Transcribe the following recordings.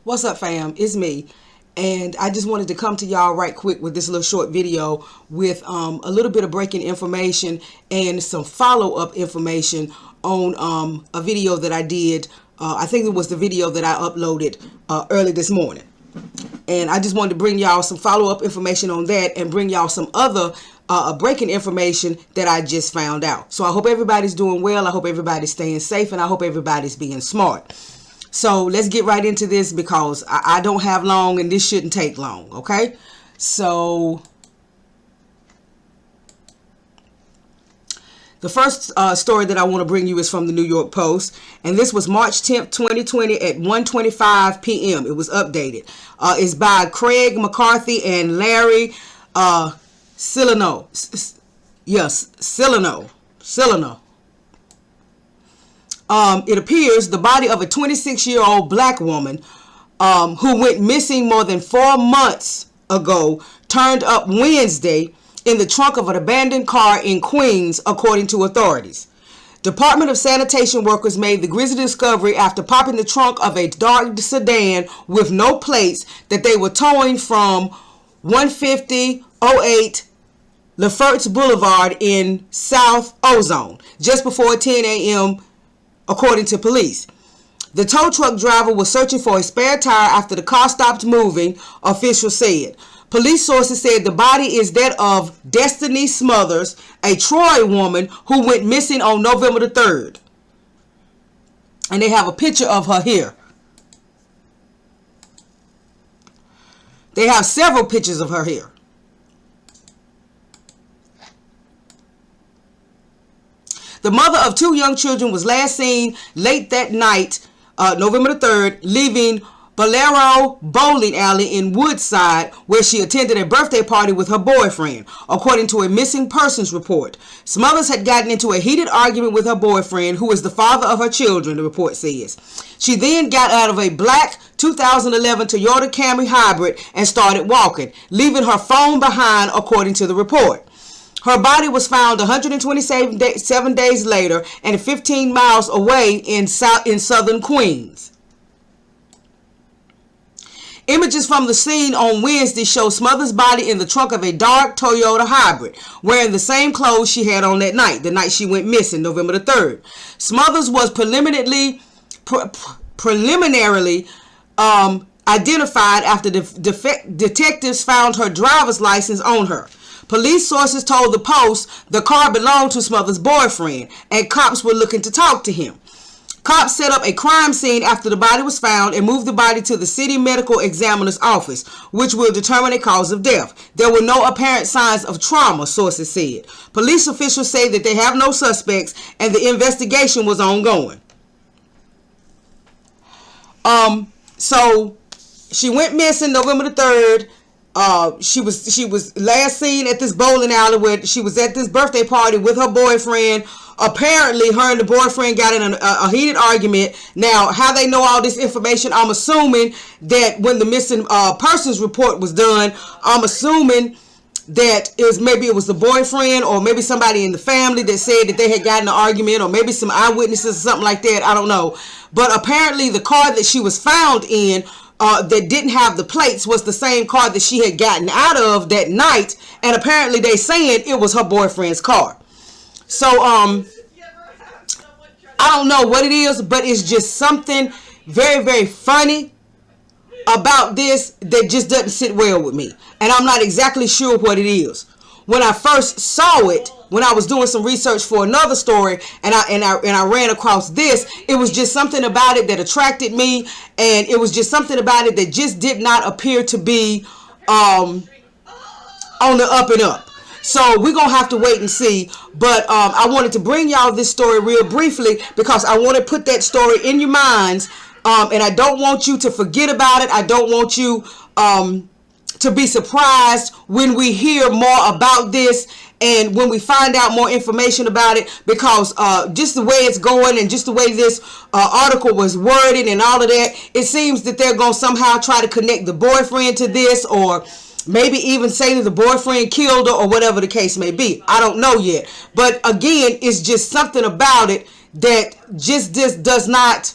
What's up, fam? It's me. And I just wanted to come to y'all right quick with this little short video with a little bit of breaking information and some follow-up information on a video that I did. I think it was the video that I uploaded early this morning. And I just wanted to bring y'all some follow-up information on that and bring y'all some other breaking information that I just found out. So I hope everybody's doing well. I hope everybody's staying safe, and I hope everybody's being smart. So let's get right into this because I don't have long and this shouldn't take long, okay? So the first story that I want to bring you is from the New York Post, and this was March 10th, 2020 at 1:25 p.m. It was updated. It's by Craig McCarthy and Larry Cilano. Yes, Cilano. It appears the body of a 26-year-old black woman who went missing more than 4 months ago turned up Wednesday in the trunk of an abandoned car in Queens, according to authorities. Department of Sanitation workers made the grisly discovery after popping the trunk of a dark sedan with no plates that they were towing from 15008 Lefferts Boulevard in South Ozone just before 10 a.m. according to police. The tow truck driver was searching for a spare tire after the car stopped moving, officials said. Police sources said the body is that of Destiny Smothers, a Troy woman who went missing on November the 3rd. And they have a picture of her here. They have several pictures of her here. The mother of 2 young children was last seen late that night, November the 3rd, leaving Bolero Bowling Alley in Woodside, where she attended a birthday party with her boyfriend, according to a missing persons report. Smothers had gotten into a heated argument with her boyfriend, who is the father of her children, the report says. She then got out of a black 2011 Toyota Camry hybrid and started walking, leaving her phone behind, according to the report. Her body was found 127 days later and 15 miles away in southern Queens. Images from the scene on Wednesday show Smothers' body in the trunk of a dark Toyota hybrid, wearing the same clothes she had on that night, the night she went missing, November the 3rd. Smothers was preliminarily identified after detectives found her driver's license on her. Police sources told the Post the car belonged to Smothers' boyfriend, and cops were looking to talk to him. Cops set up a crime scene after the body was found and moved the body to the city medical examiner's office, which will determine a cause of death. There were no apparent signs of trauma, sources said. Police officials say that they have no suspects and the investigation was ongoing. So she went missing November the 3rd. She was last seen at this bowling alley where she was at this birthday party with her boyfriend. Apparently, her and the boyfriend got in a heated argument. Now, how they know all this information, I'm assuming that when the missing persons report was done, I'm assuming that maybe it was the boyfriend or maybe somebody in the family that said that they had gotten an argument, or maybe some eyewitnesses or something like that. I don't know. But apparently, the car that she was found in that didn't have the plates was the same car that she had gotten out of that night, and apparently they saying it was her boyfriend's car. So I don't know what it is, but it's just something very, very funny about this that just doesn't sit well with me, and I'm not exactly sure what it is. When I first saw it, when I was doing some research for another story, and I ran across this, it was just something about it that attracted me, and it was just something about it that just did not appear to be on the up and up. So we're going to have to wait and see. But I wanted to bring y'all this story real briefly because I want to put that story in your minds, and I don't want you to forget about it. I don't want you to be surprised when we hear more about this and when we find out more information about it, because just the way it's going and just the way this article was worded and all of that, it seems that they're going to somehow try to connect the boyfriend to this, or maybe even say that the boyfriend killed her, or whatever the case may be. I don't know yet. But again, it's just something about it that just does not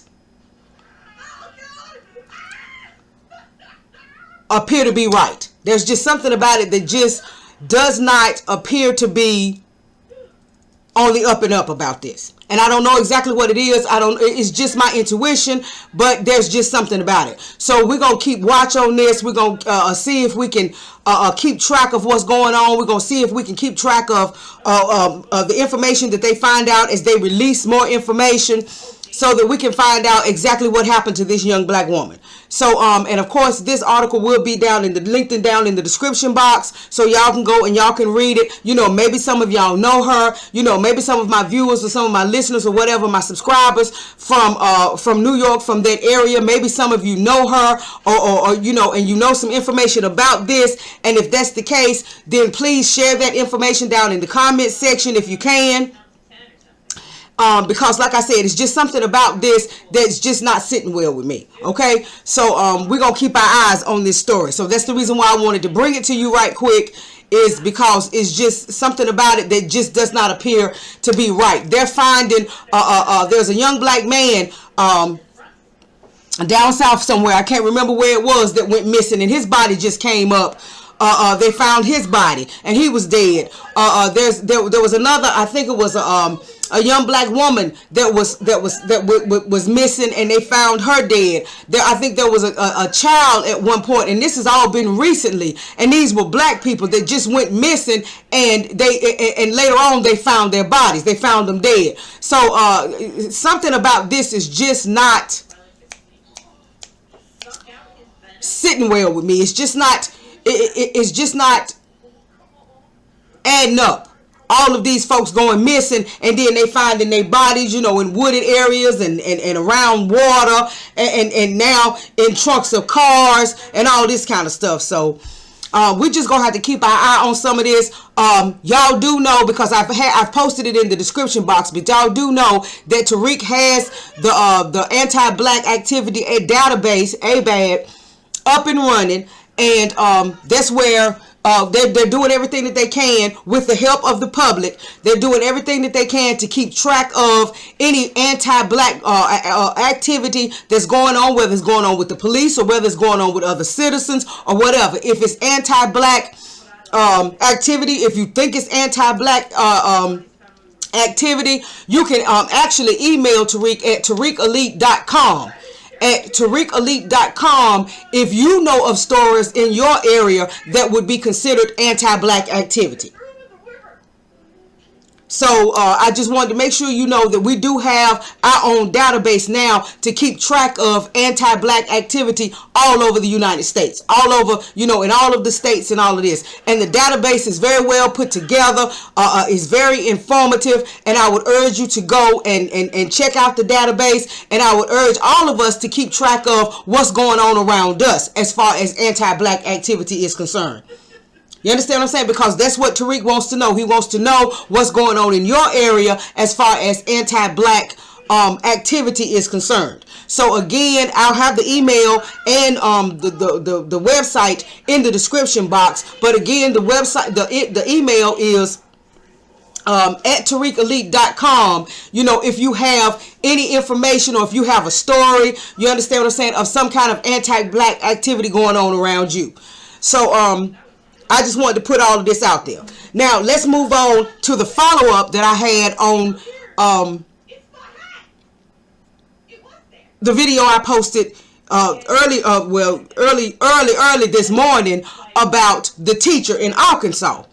appear to be right. There's just something about it that just does not appear to be on the up and up about this. And I don't know exactly what it is. It's just my intuition, but there's just something about it. So we're going to keep watch on this. We're going to see if we can keep track of what's going on. We're going to see if we can keep track of the information that they find out as they release more information, so that we can find out exactly what happened to this young black woman. So, and of course, this article will be linked down in the description box, so y'all can go and y'all can read it. You know, maybe some of y'all know her. You know, maybe some of my viewers or some of my listeners or whatever, my subscribers from New York, from that area. Maybe some of you know her, or you know, and you know some information about this. And if that's the case, then please share that information down in the comment section if you can. Because like I said, it's just something about this that's just not sitting well with me. Okay, so we're gonna keep our eyes on this story. So that's the reason why I wanted to bring it to you right quick, is because it's just something about it that just does not appear to be right. They're finding there's a young black man down south somewhere, I can't remember where it was, that went missing, and his body just came up. They found his body and he was dead. There was another, I think it was a young black woman that was missing, and they found her dead. I think there was a child at one point, and this has all been recently, and these were black people that just went missing, and later on they found their bodies. They found them dead. So something about this is just not sitting well with me. It's just not. It's just not adding up. All of these folks going missing, and then they finding their bodies, you know, in wooded areas and around water, and now in trunks of cars and all this kind of stuff. So we just gonna have to keep our eye on some of this. Y'all do know, because I've posted it in the description box, but y'all do know that Tariq has the anti-black activity database, ABAD, up and running. And that's where they're doing everything that they can with the help of the public. They're doing everything that they can to keep track of any anti-black activity that's going on, whether it's going on with the police or whether it's going on with other citizens or whatever. If it's anti-black activity, if you think it's anti-black activity, you can actually email Tariq at tariqelite.com. At tariqelite.com if you know of stores in your area that would be considered anti-black activity. So I just wanted to make sure you know that we do have our own database now to keep track of anti-black activity all over the United States, all over, you know, in all of the states and all of this. And the database is very well put together, is very informative, and I would urge you to go and check out the database, and I would urge all of us to keep track of what's going on around us as far as anti-black activity is concerned. You understand what I'm saying? Because that's what Tariq wants to know. He wants to know what's going on in your area as far as anti-black activity is concerned. So again, I'll have the email and the website in the description box. But again, the website, the email is at tariqelite.com. You know, if you have any information, or if you have a story, you understand what I'm saying, of some kind of anti-black activity going on around you. So I just wanted to put all of this out there. Now, let's move on to the follow-up that I had on the video I posted early this morning about the teacher in Arkansas.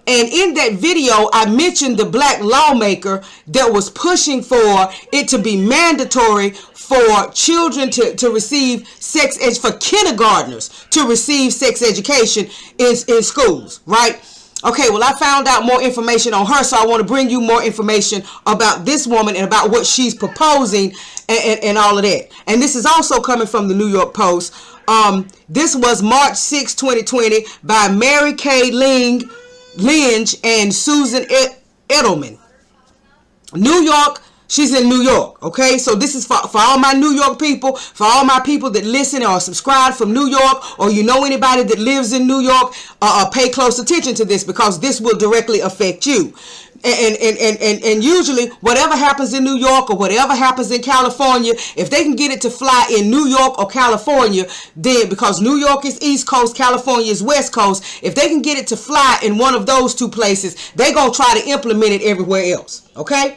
And in that video, I mentioned the black lawmaker that was pushing for it to be mandatory for children to receive sex ed, for kindergartners to receive sex education in schools, right? Okay, well, I found out more information on her, so I want to bring you more information about this woman and about what she's proposing and all of that. And this is also coming from the New York Post. This was March 6, 2020 by Mary Kay Lynch and Susan Edelman. New York. She's in New York, okay? So this is for all my New York people, for all my people that listen or subscribe from New York, or you know anybody that lives in New York, pay close attention to this, because this will directly affect you. And usually whatever happens in New York or whatever happens in California, if they can get it to fly in New York or California, then because New York is East Coast, California is West Coast, if they can get it to fly in one of those two places, they're going to try to implement it everywhere else. Okay?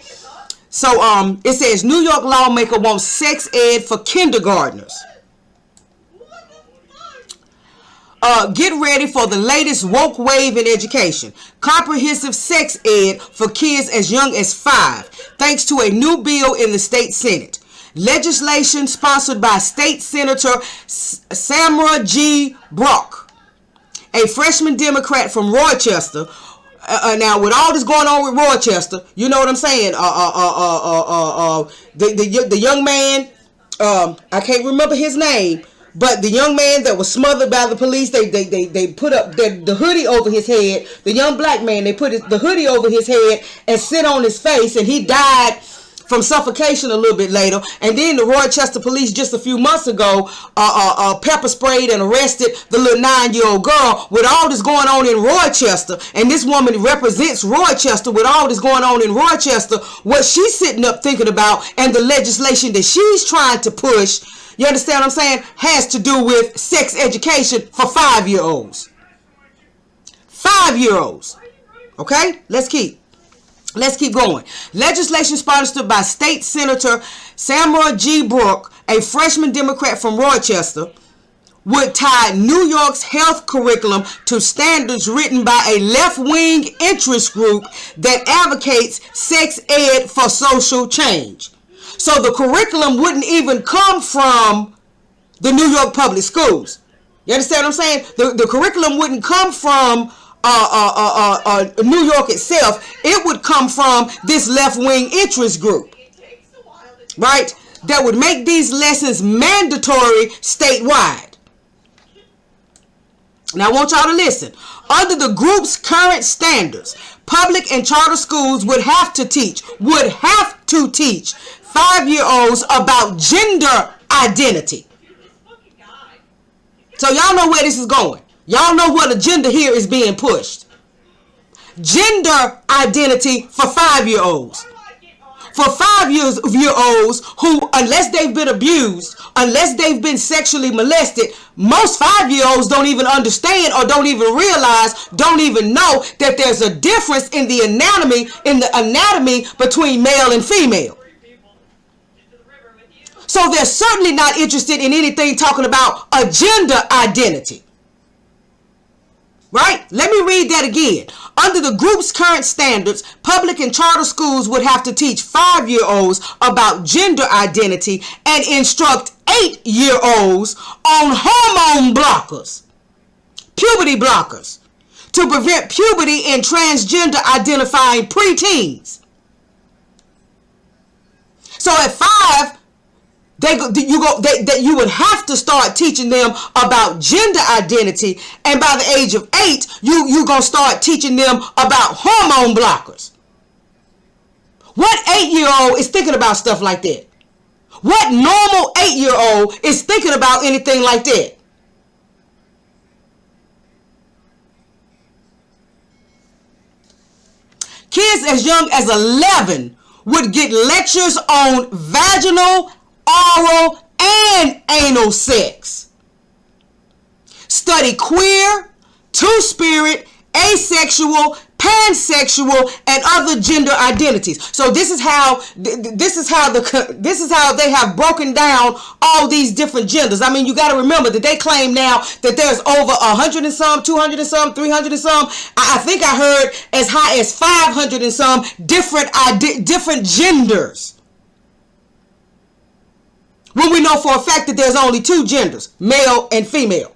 So it says New York lawmaker wants sex ed for kindergartners. Get ready for the latest woke wave in education. Comprehensive sex ed for kids as young as 5, thanks to a new bill in the state Senate. Legislation sponsored by State Senator Samra G. Brouk, a freshman Democrat from Rochester. Now, with all this going on with Rochester, you know what I'm saying? The young man, I can't remember his name. But the young man that was smothered by the police, they put up the hoodie over his head. The young black man, they put the hoodie over his head and sit on his face, and he died from suffocation a little bit later. And then the Rochester police just a few months ago pepper sprayed and arrested the little 9-year-old girl. With all this going on in Rochester, and this woman represents Rochester, with all this going on in Rochester, what she's sitting up thinking about and the legislation that she's trying to push, you understand what I'm saying, has to do with sex education for 5-year-olds. 5-year-olds. Okay? Let's keep going. Legislation sponsored by State Senator Samra G. Brouk, a freshman Democrat from Rochester, would tie New York's health curriculum to standards written by a left-wing interest group that advocates sex ed for social change. So the curriculum wouldn't even come from the New York public schools. You understand what I'm saying? The curriculum wouldn't come from New York itself. It would come from this left-wing interest group, right? That would make these lessons mandatory statewide. Now I want y'all to listen. Under the group's current standards, public and charter schools would have to teach 5-year-olds about gender identity. So y'all know where this is going. Y'all know what agenda here is being pushed. Gender identity for 5-year-olds. For 5-year-olds who, unless they've been abused, unless they've been sexually molested, most 5-year-olds don't even understand or don't even realize, don't even know that there's a difference in the anatomy between male and female. So they're certainly not interested in anything talking about a gender identity. Right? Let me read that again. Under the group's current standards, public and charter schools would have to teach 5-year-olds about gender identity and instruct 8-year-olds on hormone blockers, puberty blockers, to prevent puberty in transgender identifying preteens. So at 5, you would have to start teaching them about gender identity, and by the age of 8, you're going to start teaching them about hormone blockers. What 8-year-old is thinking about stuff like that? What normal 8-year-old is thinking about anything like that? Kids as young as 11 would get lectures on vaginal, oral, and anal sex. Study queer, two-spirit, asexual, pansexual, and other gender identities. So this is how they have broken down all these different genders. I mean, you got to remember that they claim now that there's over 100 and some, 200 and some, 300 and some. I think I heard as high as 500 and some different genders. When we know for a fact that there's only 2 genders, male and female.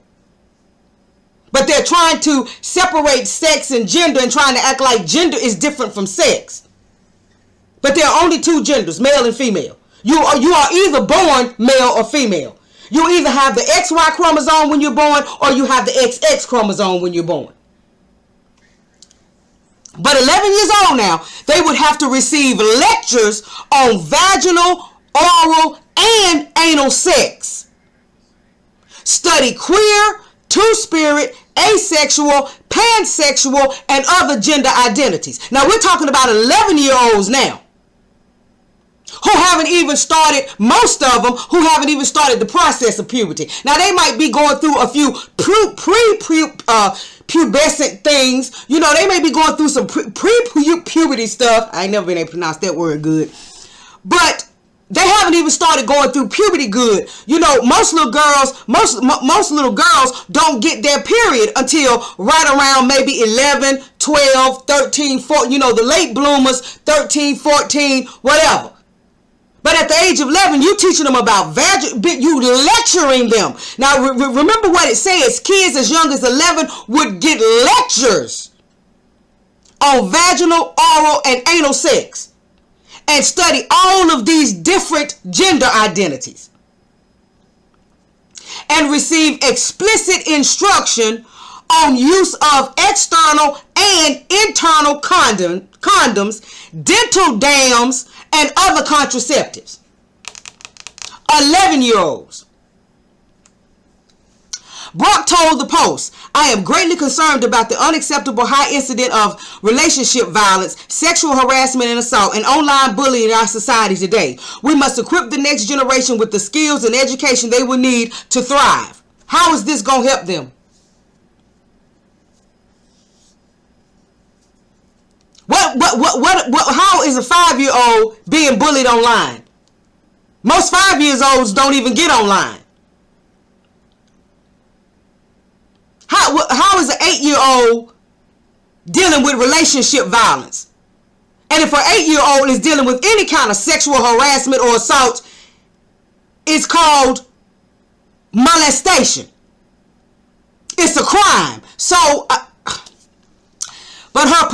But they're trying to separate sex and gender and trying to act like gender is different from sex. But there are only 2 genders, male and female. You are either born male or female. You either have the XY chromosome when you're born, or you have the XX chromosome when you're born. But 11 years old now, they would have to receive lectures on vaginal, oral, and anal sex. Study queer, two-spirit, asexual, pansexual, and other gender identities. Now we're talking about 11-year-olds now who haven't even started, most of them who haven't even started the process of puberty. Now they might be going through a few pubescent things. You know, they may be going through some pre-puberty stuff. I ain't never been able to pronounce that word good. But they haven't even started going through puberty good. You know, most little girls don't get their period until right around maybe 11, 12, 13, 14, you know, the late bloomers, 13, 14, whatever. But at the age of 11, you teaching them about you lecturing them. Now, remember what it says. Kids as young as 11 would get lectures on vaginal, oral, and anal sex and study all of these different gender identities and receive explicit instruction on use of external and internal condoms, dental dams, and other contraceptives. 11-year-olds. Brouk told the Post, I am greatly concerned about the unacceptable high incidence of relationship violence, sexual harassment and assault, and online bullying in our society today. We must equip the next generation with the skills and education they will need to thrive. How is this going to help them? How is a 5-year-old being bullied online? Most 5-year-olds don't even get online. How is an 8-year-old dealing with relationship violence? And if an 8-year-old is dealing with any kind of sexual harassment or assault, it's called molestation. It's a crime. So, but her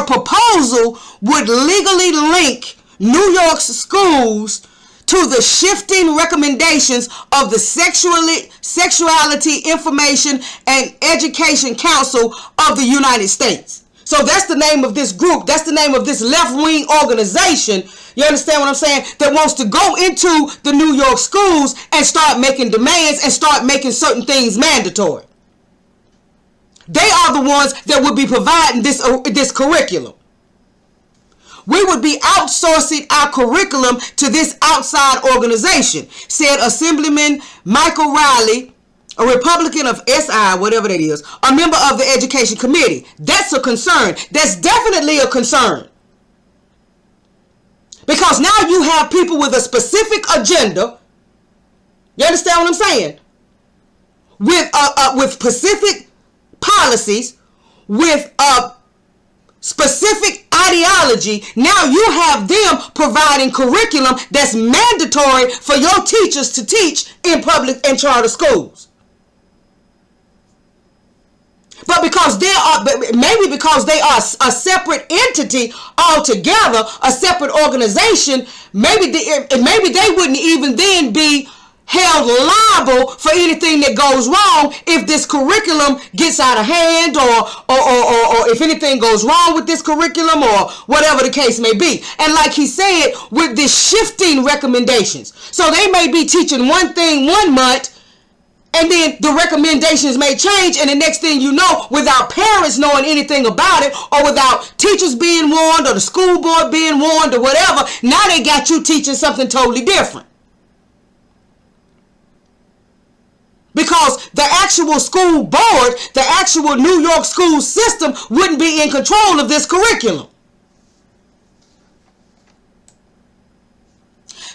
proposal would legally link New York's schools to the shifting recommendations of the Sexuality Information and Education Council of the United States. So that's the name of this group. That's the name of this left-wing organization. You understand what I'm saying? That wants to go into the New York schools and start making demands and start making certain things mandatory. They are the ones that would be providing this curriculum. We would be outsourcing our curriculum to this outside organization, said Assemblyman Michael Riley, a Republican of SI, whatever that is, a member of the Education Committee. That's a concern. That's definitely a concern. Because now you have people with a specific agenda. You understand what I'm saying? With specific policies, with a specific ideology. Now you have them providing curriculum that's mandatory for your teachers to teach in public and charter schools. But because they are a separate entity altogether, a separate organization, maybe they wouldn't even then be held liable for anything that goes wrong if this curriculum gets out of hand or if anything goes wrong with this curriculum or whatever the case may be. And like he said, with this shifting recommendations. So they may be teaching one thing 1 month, and then the recommendations may change, and the next thing you know, without parents knowing anything about it, or without teachers being warned, or the school board being warned, or whatever, now they got you teaching something totally different. Because the actual school board, the actual New York school system wouldn't be in control of this curriculum.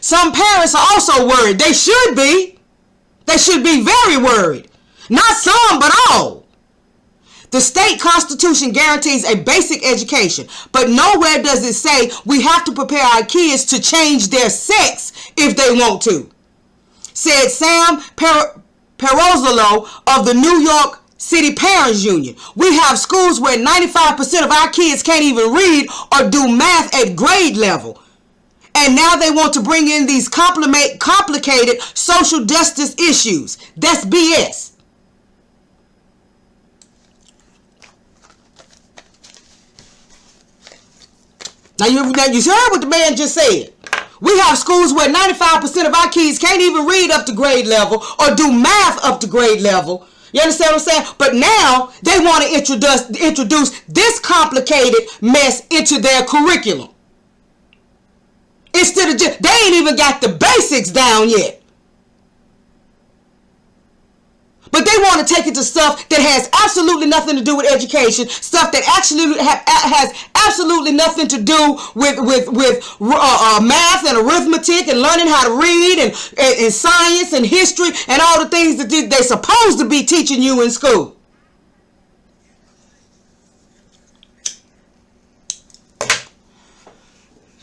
Some parents are also worried. They should be. They should be very worried. Not some, but all. The state constitution guarantees a basic education, but nowhere does it say we have to prepare our kids to change their sex if they want to, said Sam Perozzolo of the New York City Parents Union. We have schools where 95% of our kids can't even read or do math at grade level. And now they want to bring in these complicated social justice issues. That's BS. Now you heard what the man just said. We have schools where 95% of our kids can't even read up to grade level or do math up to grade level. You understand what I'm saying? But now they want to introduce this complicated mess into their curriculum. Instead of just, they ain't even got the basics down yet. But they want to take it to stuff that has absolutely nothing to do with education, stuff that actually has absolutely nothing to do with math and arithmetic and learning how to read and science and history and all the things that they're supposed to be teaching you in school.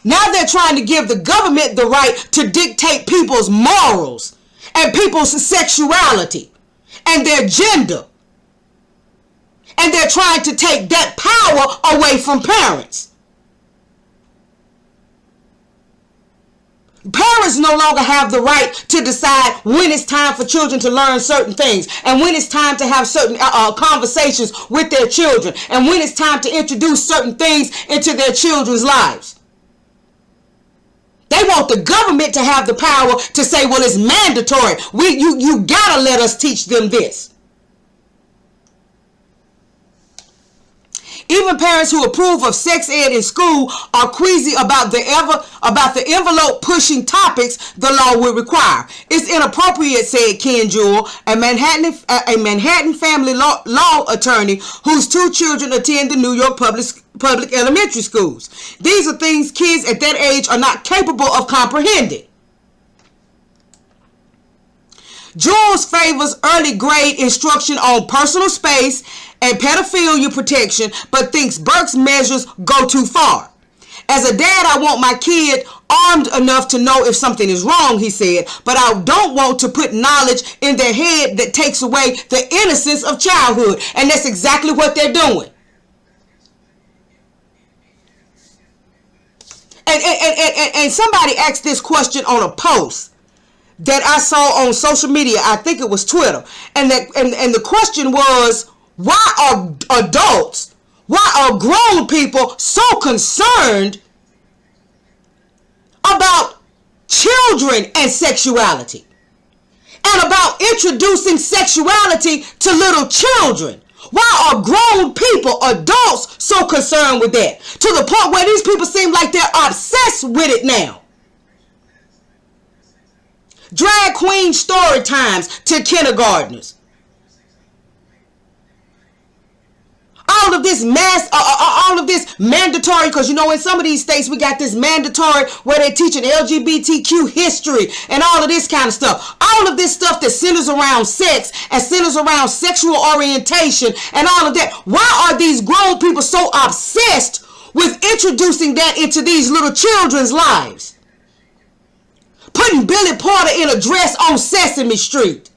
Now they're trying to give the government the right to dictate people's morals and people's sexuality and their gender. And they're trying to take that power away from parents. Parents no longer have the right to decide when it's time for children to learn certain things, and when it's time to have certain conversations with their children, and when it's time to introduce certain things into their children's lives. They want the government to have the power to say, well, it's mandatory. You gotta let us teach them this. Even parents who approve of sex ed in school are queasy about the envelope pushing topics the law would require. It's inappropriate, said Ken Jewell, a Manhattan family law attorney whose 2 children attend the New York public elementary schools. These are things kids at that age are not capable of comprehending. Jules favors early grade instruction on personal space and pedophilia protection, but thinks Brouk's measures go too far. As a dad, I want my kid armed enough to know if something is wrong, he said, but I don't want to put knowledge in their head that takes away the innocence of childhood. And that's exactly what they're doing. And somebody asked this question on a post that I saw on social media. I think it was Twitter. And the question was, why are adults, why are grown people so concerned about children and sexuality? And about introducing sexuality to little children? Why are grown people, adults, so concerned with that? To the point where these people seem like they're obsessed with it now. Drag queen story times to kindergartners. All of this mandatory, because you know in some of these states we got this mandatory where they're teaching LGBTQ history and all of this kind of stuff. All of this stuff that centers around sex and centers around sexual orientation and all of that. Why are these grown people so obsessed with introducing that into these little children's lives? Putting Billy Porter in a dress on Sesame Street.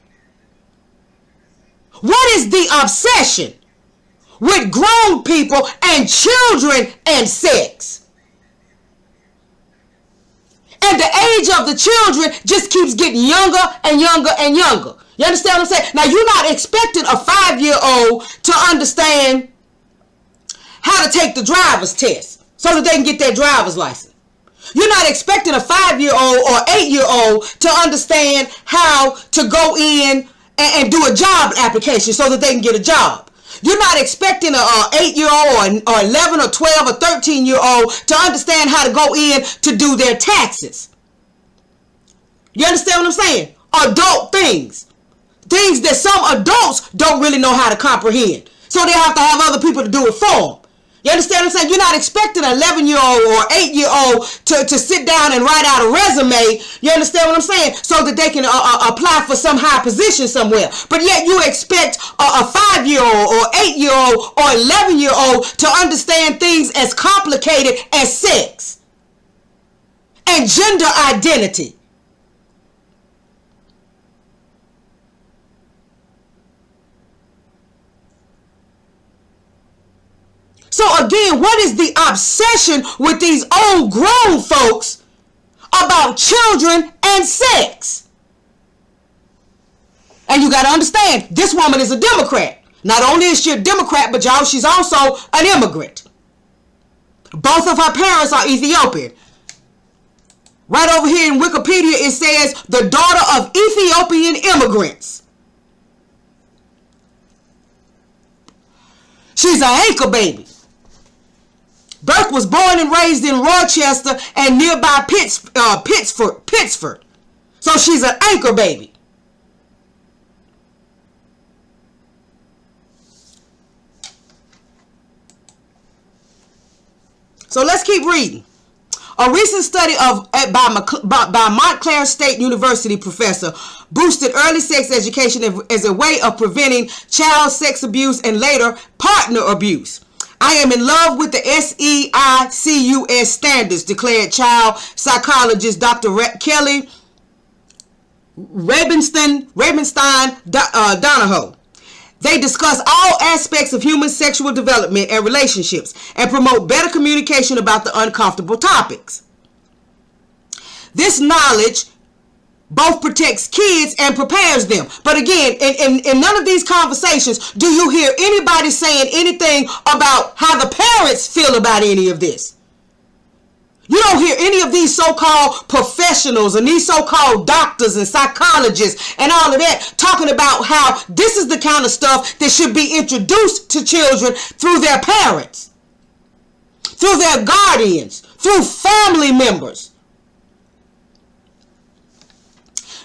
What is the obsession with grown people and children and sex? And the age of the children just keeps getting younger and younger and younger. You understand what I'm saying? Now, you're not expecting a 5-year-old to understand how to take the driver's test so that they can get their driver's license. You're not expecting a 5-year-old or 8-year-old to understand how to go in and do a job application so that they can get a job. You're not expecting a 8-year-old or 11 or 12 or 13-year-old to understand how to go in to do their taxes. You understand what I'm saying? Adult things. Things that some adults don't really know how to comprehend. So they have to have other people to do it for them. You understand what I'm saying? You're not expecting an 11-year-old or 8-year-old to sit down and write out a resume. You understand what I'm saying? So that they can apply for some high position somewhere. But yet you expect a 5-year-old or 8-year-old or 11-year-old to understand things as complicated as sex and gender identity. So again, what is the obsession with these old grown folks about children and sex? And you got to understand, this woman is a Democrat. Not only is she a Democrat, but y'all, she's also an immigrant. Both of her parents are Ethiopian. Right over here in Wikipedia, it says the daughter of Ethiopian immigrants. She's an anchor baby. Brouk was born and raised in Rochester and nearby Pittsford. So she's an anchor baby. So let's keep reading. A recent study by Montclair State University professor boosted early sex education as a way of preventing child sex abuse and later partner abuse. I am in love with the SIECUS standards, declared child psychologist Dr. Kelly Rabenstein Donahoe. They discuss all aspects of human sexual development and relationships and promote better communication about the uncomfortable topics. This knowledge both protects kids and prepares them. But again, in none of these conversations do you hear anybody saying anything about how the parents feel about any of this. You don't hear any of these so-called professionals and these so-called doctors and psychologists and all of that talking about how this is the kind of stuff that should be introduced to children through their parents, through their guardians, through family members.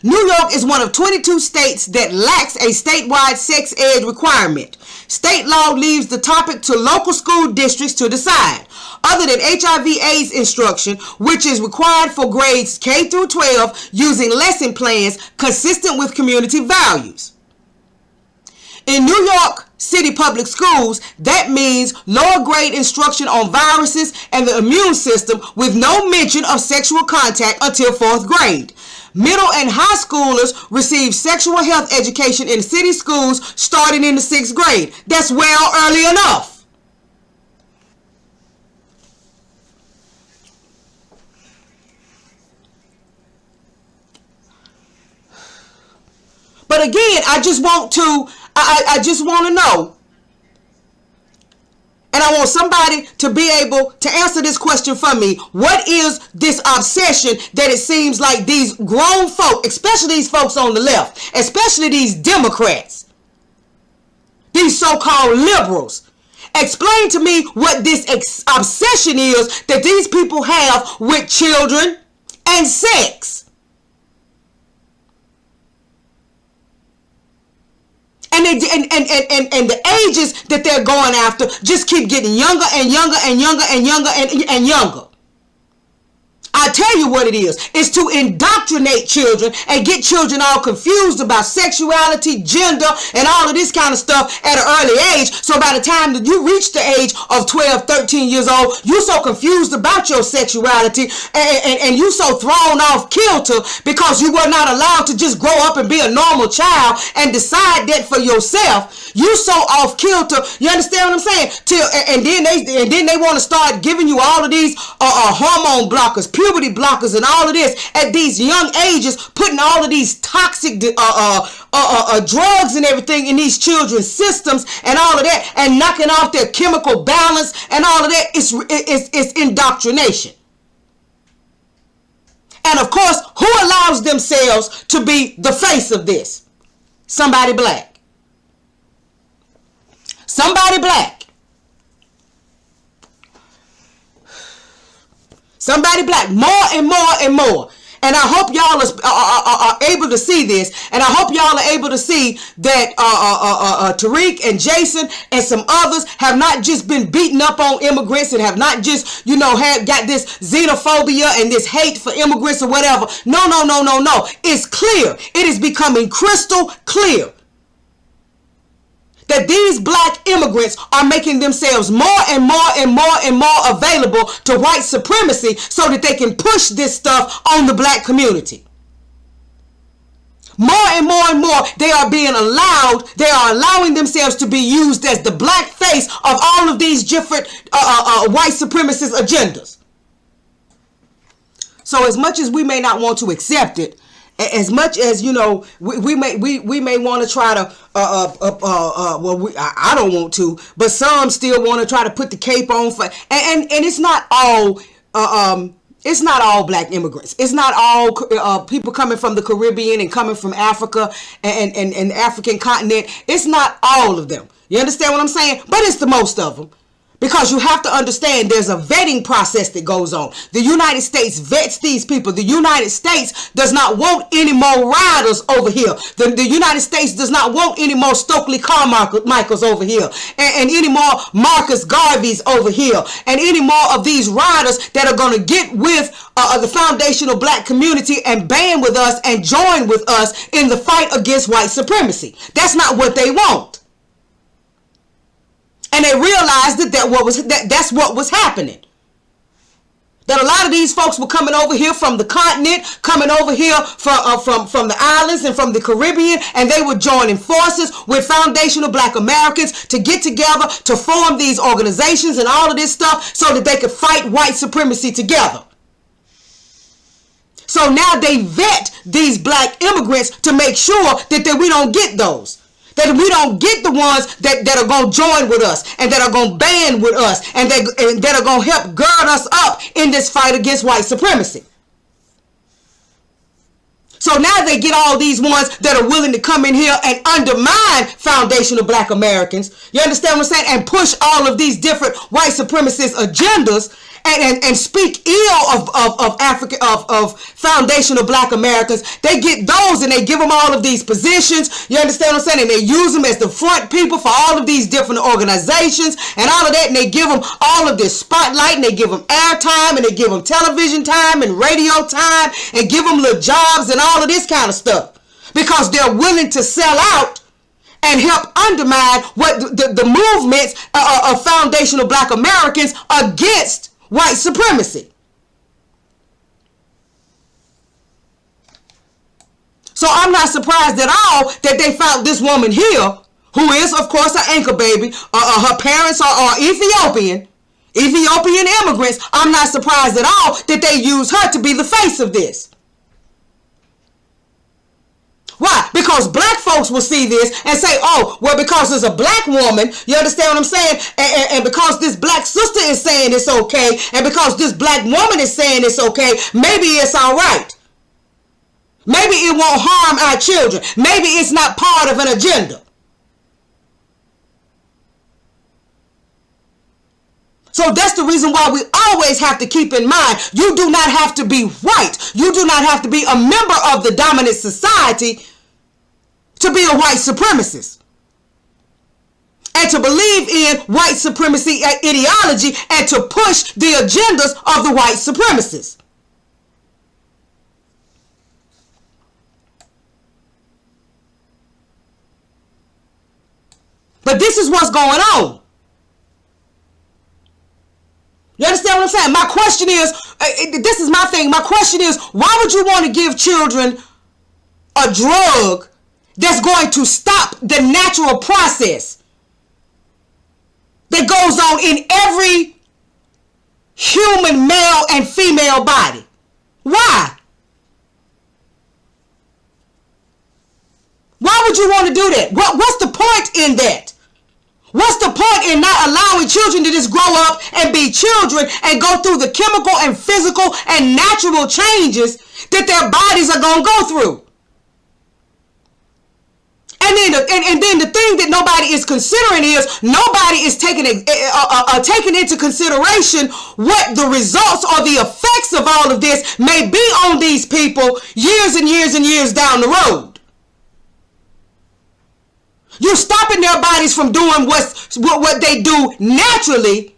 New York is one of 22 states that lacks a statewide sex ed requirement. State law leaves the topic to local school districts to decide. Other than HIV/AIDS instruction, which is required for grades K through 12 using lesson plans consistent with community values. In New York City public schools, that means lower grade instruction on viruses and the immune system with no mention of sexual contact until 4th grade. Middle and high schoolers receive sexual health education in city schools starting in the 6th grade. That's well early enough. But again, I just want to know, and I want somebody to be able to answer this question for me. What is this obsession that it seems like these grown folk, especially these folks on the left, especially these Democrats, these so-called liberals, explain to me what this obsession is that these people have with children and sex. And the ages that they're going after just keep getting younger and younger and younger and younger and younger. I tell you what it is. It's to indoctrinate children and get children all confused about sexuality, gender, and all of this kind of stuff at an early age. So by the time that you reach the age of 12, 13 years old, you're so confused about your sexuality and you so thrown off kilter because you were not allowed to just grow up and be a normal child and decide that for yourself. You so off kilter, you understand what I'm saying? And then they want to start giving you all of these hormone blockers, puberty blockers, and all of this at these young ages, putting all of these toxic drugs and everything in these children's systems and all of that, and knocking off their chemical balance and all of that. It's indoctrination. And of course, who allows themselves to be the face of this? Somebody black. Somebody black. Somebody black. More and more and more. And I hope y'all are able to see this. And I hope y'all are able to see that Tariq and Jason and some others have not just been beating up on immigrants and have not just, got this xenophobia and this hate for immigrants or whatever. No. It's clear. It is becoming crystal clear that these black immigrants are making themselves more and more and more and more available to white supremacy so that they can push this stuff on the black community. More and more and more, they are allowing themselves to be used as the black face of all of these different white supremacist agendas. So as much as we may not want to accept it, as much as we may want to try to I don't want to, but some still want to try to put the cape on for, and it's not all It's not all black immigrants. It's not all people coming from the Caribbean and coming from Africa and the African continent. It's not all of them. You understand what I'm saying? But it's the most of them. Because you have to understand there's a vetting process that goes on. The United States vets these people. The United States does not want any more riders over here. The United States does not want any more Stokely Carmichaels over here. And any more Marcus Garveys over here. And any more of these riders that are going to get with the foundational black community and band with us and join with us in the fight against white supremacy. That's not what they want. And they realized that's what was happening. That a lot of these folks were coming over here from the continent, coming over here from the islands and from the Caribbean, and they were joining forces with foundational black Americans to get together to form these organizations and all of this stuff so that they could fight white supremacy together. So now they vet these black immigrants to make sure that we don't get those. That we don't get the ones that are going to join with us and that are going to band with us and that are going to help gird us up in this fight against white supremacy. So now they get all these ones that are willing to come in here and undermine foundational black Americans. You understand what I'm saying? And push all of these different white supremacist agendas and speak ill of foundational black Americans. They get those and they give them all of these positions. You understand what I'm saying? And they use them as the front people for all of these different organizations and all of that. And they give them all of this spotlight and they give them airtime and they give them television time and radio time and give them little jobs and all of this kind of stuff because they're willing to sell out and help undermine what the movements of foundational black Americans against white supremacy. So I'm not surprised at all that they found this woman here, who is, of course, an anchor baby. Her parents are Ethiopian immigrants. I'm not surprised at all that they use her to be the face of this. Why? Because black folks will see this and say, oh, well, because there's a black woman, you understand what I'm saying? And because this black sister is saying it's okay, and because this black woman is saying it's okay, maybe it's all right. Maybe it won't harm our children. Maybe it's not part of an agenda. So that's the reason why we always have to keep in mind, you do not have to be white. You do not have to be a member of the dominant society to be a white supremacist. And to believe in white supremacy ideology and to push the agendas of the white supremacists. But this is what's going on. You understand what I'm saying? My question is, this is my thing. My question is, why would you want to give children a drug that's going to stop the natural process that goes on in every human male and female body? Why? Why would you want to do that? What's the point in that? What's the point in not allowing children to just grow up and be children and go through the chemical and physical and natural changes that their bodies are going to go through? And then the thing that nobody is considering is nobody is taking into consideration what the results or the effects of all of this may be on these people years and years and years down the road. You're stopping their bodies from doing what they do naturally,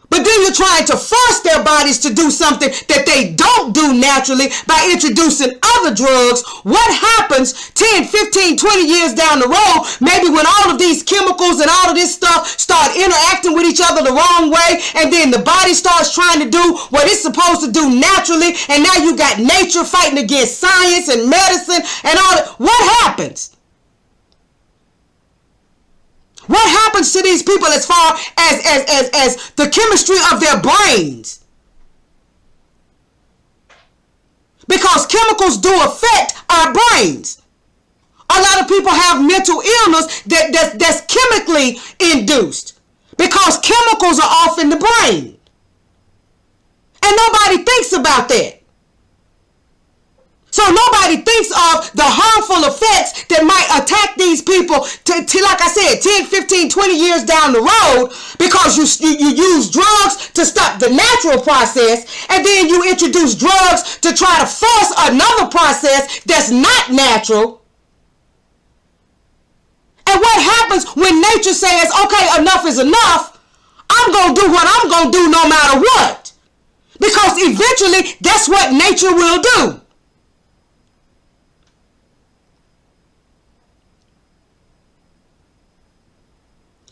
but then you're trying to force their bodies to do something that they don't do naturally by introducing other drugs. What happens 10, 15, 20 years down the road, maybe when all of these chemicals and all of this stuff start interacting with each other the wrong way, and then the body starts trying to do what it's supposed to do naturally, and now you got nature fighting against science and medicine and all that. What happens? What happens to these people as far as the chemistry of their brains? Because chemicals do affect our brains. A lot of people have mental illness that's chemically induced because chemicals are off in the brain. And nobody thinks about that. So nobody thinks of the harmful effects that might attack these people to like I said, 10, 15, 20 years down the road, because you use drugs to stop the natural process, and then you introduce drugs to try to force another process that's not natural. And what happens when nature says, okay, enough is enough, I'm going to do what I'm going to do no matter what. Because eventually that's what nature will do.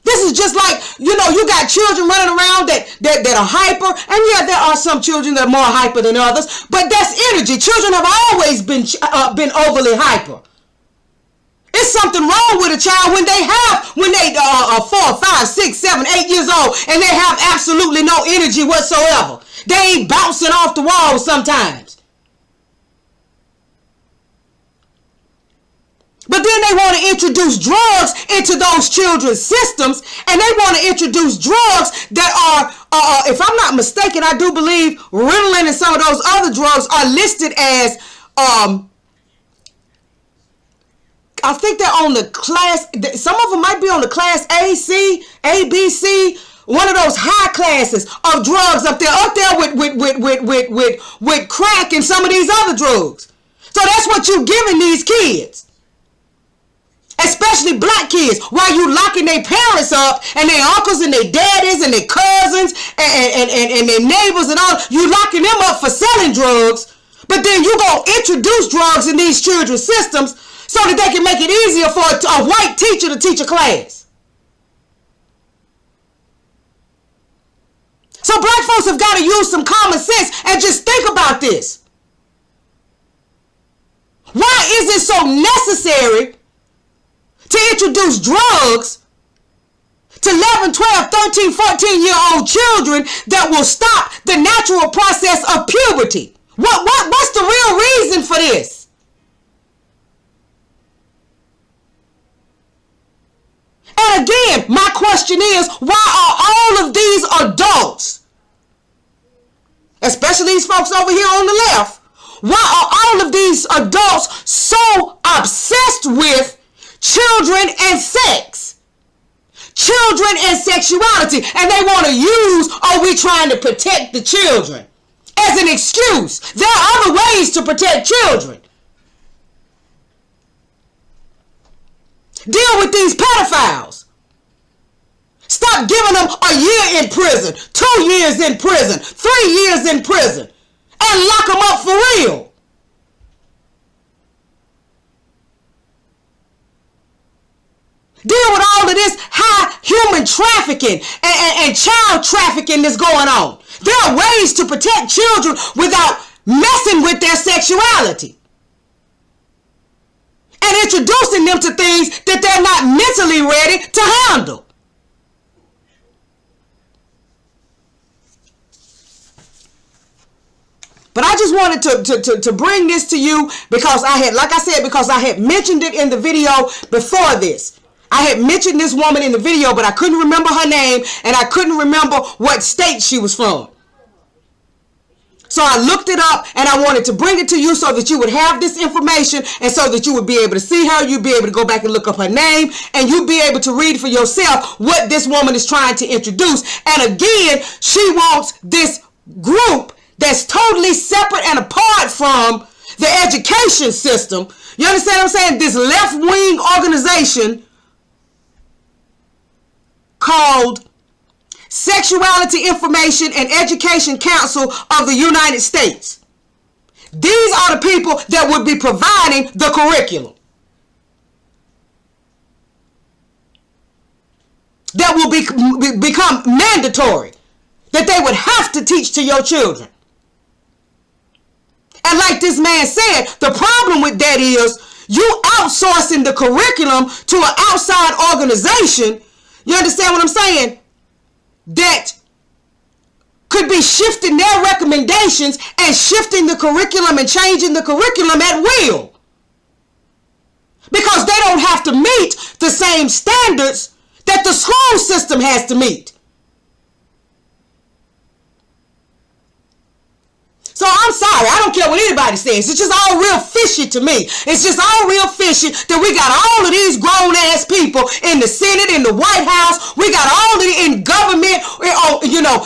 This is just like, you got children running around that are hyper. And yeah, there are some children that are more hyper than others. But that's energy. Children have always been overly hyper. It's something wrong with a child when they are 4, 5, 6, 7, 8 years old and they have absolutely no energy whatsoever. They ain't bouncing off the walls sometimes. But then they want to introduce drugs into those children's systems, and they want to introduce drugs that are, if I'm not mistaken, I do believe Ritalin and some of those other drugs are listed as, I think they're on the class, some of them might be on the class A, C, A, B, C, one of those high classes of drugs up there with crack and some of these other drugs. So that's what you're giving these kids. Especially black kids, while you locking their parents up and their uncles and their daddies and their cousins and their neighbors and all, you locking them up for selling drugs, but then you gonna introduce drugs in these children's systems so that they can make it easier for a white teacher to teach a class. So black folks have got to use some common sense and just think about this. Why is it so necessary to introduce drugs to 11, 12, 13, 14-year-old children that will stop the natural process of puberty? What's the real reason for this? And again, my question is, why are all of these adults, especially these folks over here on the left, why are all of these adults so obsessed with children and sex, children and sexuality, and they want to use, we trying to protect the children as an excuse? There are other ways to protect children. Deal with these pedophiles. Stop giving them a year in prison, 2 years in prison, 3 years in prison, and lock them up for real. Deal with all of this high human trafficking and child trafficking that's going on. There are ways to protect children without messing with their sexuality and introducing them to things that they're not mentally ready to handle. But I just wanted to bring this to you because I had mentioned it in the video before this. I had mentioned this woman in the video, but I couldn't remember her name and I couldn't remember what state she was from. So I looked it up and I wanted to bring it to you so that you would have this information and so that you would be able to see her. You'd be able to go back and look up her name and you'd be able to read for yourself what this woman is trying to introduce. And again, she wants this group that's totally separate and apart from the education system. You understand what I'm saying? This left-wing organization called Sexuality Information and Education Council of the United States. These are the people that would be providing the curriculum that will become mandatory, that they would have to teach to your children. And like this man said, the problem with that is you outsourcing the curriculum to an outside organization. You understand what I'm saying? That could be shifting their recommendations and shifting the curriculum and changing the curriculum at will. Because they don't have to meet the same standards that the school system has to meet. I'm sorry. I don't care what anybody says. It's just all real fishy to me. It's just all real fishy that we got all of these grown ass people in the Senate, in the White House. We got all of the in government,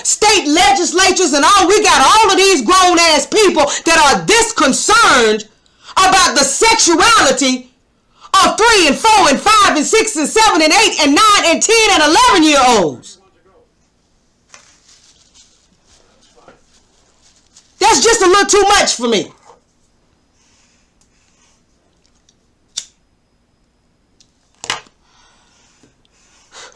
state legislatures and all. We got all of these grown ass people that are this concerned about the sexuality of 3 and 4 and 5 and 6 and 7 and 8 and 9 and 10 and 11-year-olds. That's just a little too much for me.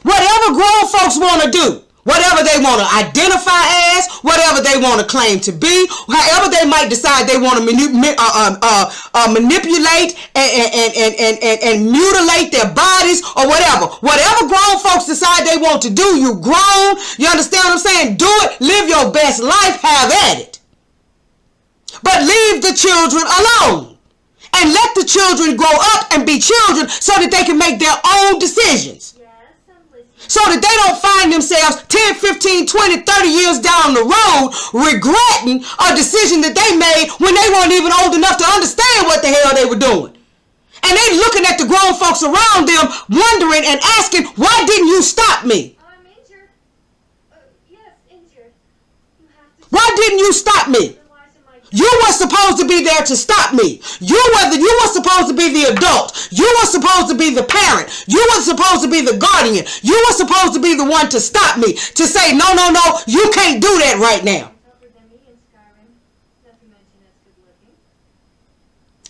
Whatever grown folks want to do, whatever they want to identify as, whatever they want to claim to be, however they might decide they want to manipulate and mutilate their bodies or whatever. Whatever grown folks decide they want to do, you grown. You understand what I'm saying? Do it. Live your best life. Have at it. But leave the children alone. And let the children grow up and be children so that they can make their own decisions. So that they don't find themselves 10, 15, 20, 30 years down the road regretting a decision that they made when they weren't even old enough to understand what the hell they were doing. And they looking at the grown folks around them wondering and asking, why didn't you stop me? I'm injured. Yes, injured. Why didn't you stop me? You were supposed to be there to stop me. You were supposed to be the adult. You were supposed to be the parent. You were supposed to be the guardian. You were supposed to be the one to stop me. To say, no, you can't do that right now.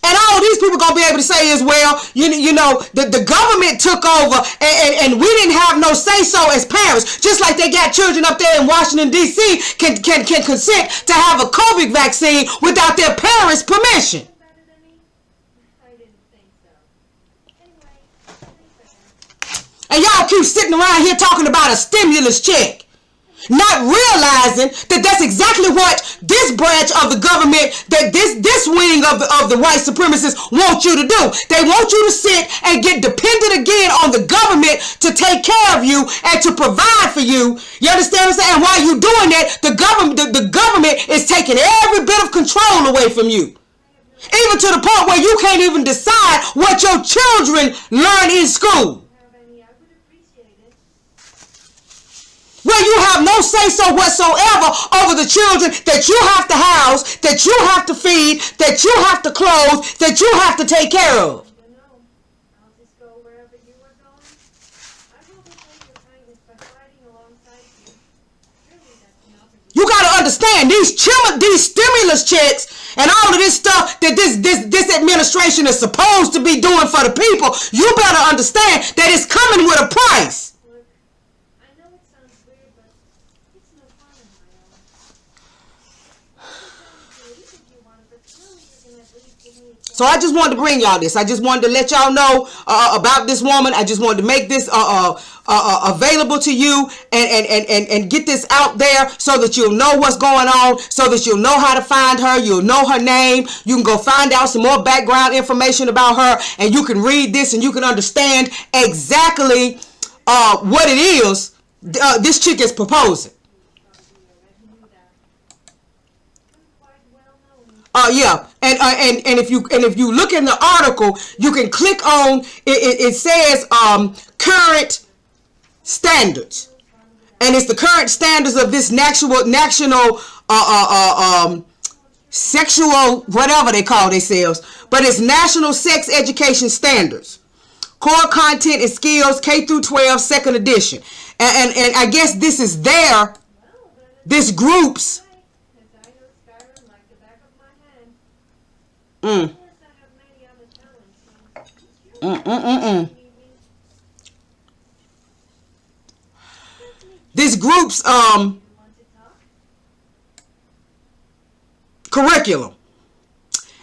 And all these people going to be able to say is, well, the government took over and we didn't have no say-so as parents. Just like they got children up there in Washington, D.C. can consent to have a COVID vaccine without their parents' permission. And y'all keep sitting around here talking about a stimulus check, not realizing that that's exactly what this branch of the government, that this wing of the white supremacists want you to do. They want you to sit and get dependent again on the government to take care of you and to provide for you. You understand what I'm saying? And while you're doing that, the government is taking every bit of control away from you. Even to the point where you can't even decide what your children learn in school. Where you have no say-so whatsoever over the children that you have to house, that you have to feed, that you have to clothe, that you have to take care of. I'll just go wherever you are going. I will repay your kindness by fighting alongside you. Surely that's enough of you. You got to understand, these stimulus checks and all of this stuff that this administration is supposed to be doing for the people, you better understand that it's coming with a price. So I just wanted to bring y'all this. I just wanted to let y'all know about this woman. I just wanted to make this available to you and get this out there so that you'll know what's going on, so that you'll know how to find her. You'll know her name. You can go find out some more background information about her, and you can read this and you can understand exactly what it is this chick is proposing. Yeah, and if you look in the article, you can click on it says current standards, and it's the current standards of this national sexual whatever they call themselves, but it's national sex education standards, core content and skills K through 12 second edition, and I guess this is this group's. This group's curriculum,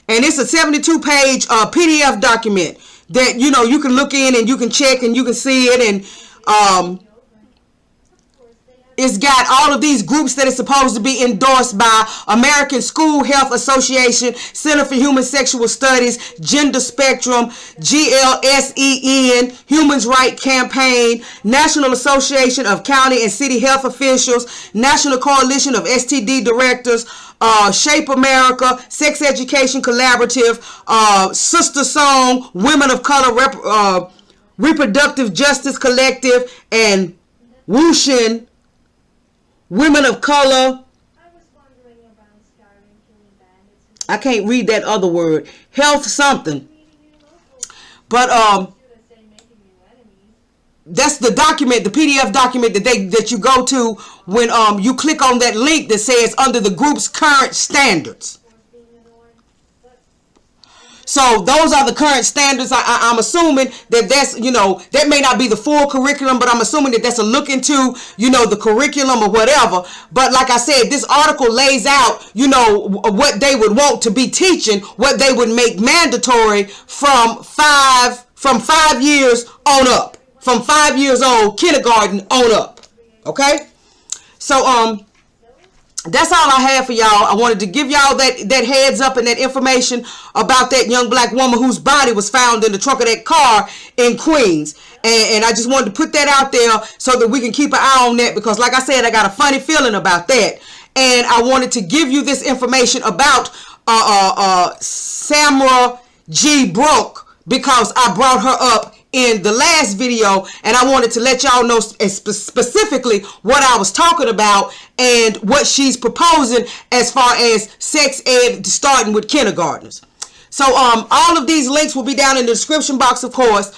and it's a 72-page PDF document that you can look in and you can check and you can see it, and It's got all of these groups that is supposed to be endorsed by American School Health Association, Center for Human Sexual Studies, Gender Spectrum, GLSEN, Human Rights Campaign, National Association of County and City Health Officials, National Coalition of STD Directors, Shape America, Sex Education Collaborative, Sister Song, Women of Color, Reproductive Justice Collective, and Wushin, Women of Color. I was wondering about Skyrim killing bandits. I can't read that other word. Health something. Meeting new locals. But Should I say making new enemies? that's the document, the PDF document that you go to when you click on that link that says under the group's current standards. Of course, being annoying. But So those are the current standards. I'm assuming that that's, you know, that may not be the full curriculum, but I'm assuming that that's a look into, you know, the curriculum or whatever. But like I said, this article lays out, you know, what they would want to be teaching, what they would make mandatory from 5 years on up, from 5 years old, kindergarten on up. Okay. So, that's all I have for y'all. I wanted to give y'all that heads up and that information about that young black woman whose body was found in the trunk of that car in Queens. And I just wanted to put that out there so that we can keep an eye on that, because like I said, I got a funny feeling about that. And I wanted to give you this information about Samra G. Brouk, because I brought her up in the last video, and I wanted to let y'all know specifically what I was talking about and what she's proposing as far as sex ed starting with kindergartners. So all of these links will be down in the description box, of course.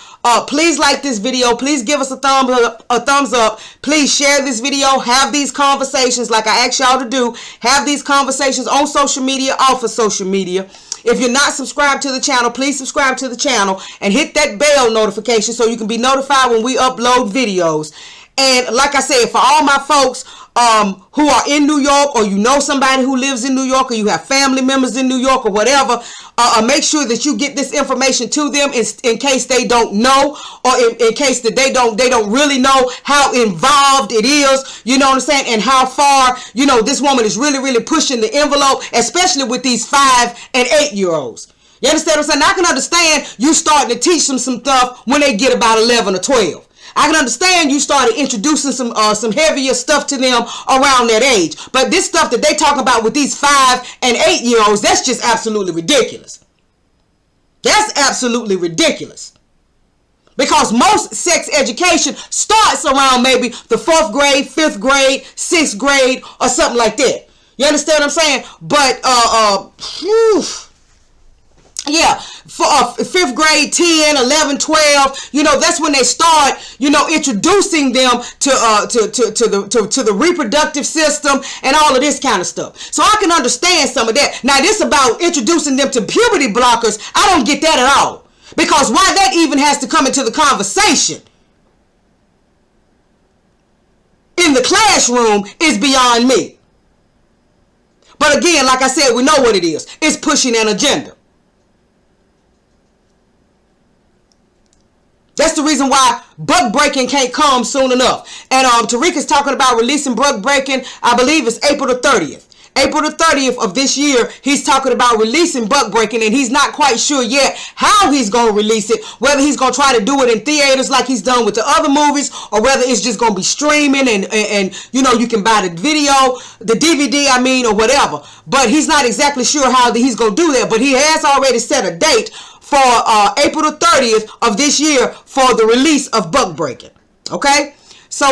Please like this video. Please give us a thumbs up. Please share this video. Have these conversations like I asked y'all to do. Have these conversations on social media, off of social media. If you're not subscribed to the channel, please subscribe to the channel and hit that bell notification so you can be notified when we upload videos. And like I said, for all my folks who are in New York, or you know somebody who lives in New York, or you have family members in New York or whatever, make sure that you get this information to them in case they don't know, or in case that they don't really know how involved it is, you know what I'm saying, and how far, you know, this woman is really pushing the envelope, especially with these 5 and 8 year olds. You understand what I'm saying? I can understand you starting to teach them some stuff when they get about 11 or 12. I can understand you started introducing some heavier stuff to them around that age. But this stuff that they talk about with these 5 and 8 year olds, that's just absolutely ridiculous. That's absolutely ridiculous. Because most sex education starts around maybe the 4th grade, 5th grade, 6th grade, or something like that. You understand what I'm saying? But, yeah, for 5th grade, 10, 11, 12, you know, that's when they start, you know, introducing them to the reproductive system and all of this kind of stuff. So I can understand some of that. Now, this about introducing them to puberty blockers, I don't get that at all. Because why that even has to come into the conversation in the classroom is beyond me. But again, like I said, we know what it is. It's pushing an agenda. That's the reason why buck breaking can't come soon enough. And Tariq is talking about releasing buck breaking. I believe it's April the 30th. April the 30th of this year, he's talking about releasing buck breaking, and he's not quite sure yet how he's going to release it, whether he's going to try to do it in theaters like he's done with the other movies, or whether it's just going to be streaming and you know, you can buy the video, the DVD, I mean, or whatever. But he's not exactly sure how he's going to do that, but he has already set a date for April the 30th of this year for the release of buck breaking. Okay? So,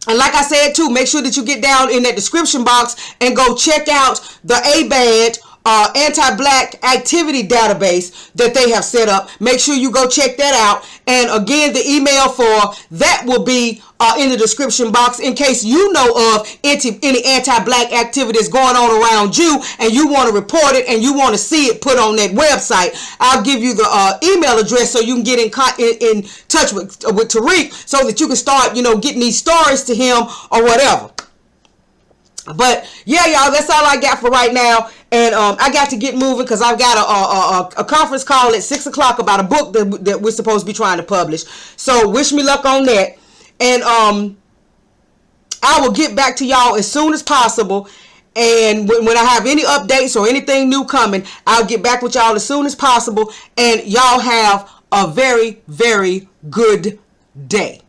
and like I said too, make sure that you get down in that description box and go check out the ABAD anti-black activity database that they have set up. Make sure you go check that out. And again, the email for that will be in the description box in case you know of any anti-black activities going on around you and you want to report it and you want to see it put on that website. I'll give you the email address so you can get in touch with Tariq so that you can start, you know, getting these stories to him or whatever. But yeah, y'all, that's all I got for right now. And I got to get moving because I've got a conference call at 6 o'clock about a book that we're supposed to be trying to publish. So wish me luck on that. And I will get back to y'all as soon as possible. And when I have any updates or anything new coming, I'll get back with y'all as soon as possible. And y'all have a very, very good day.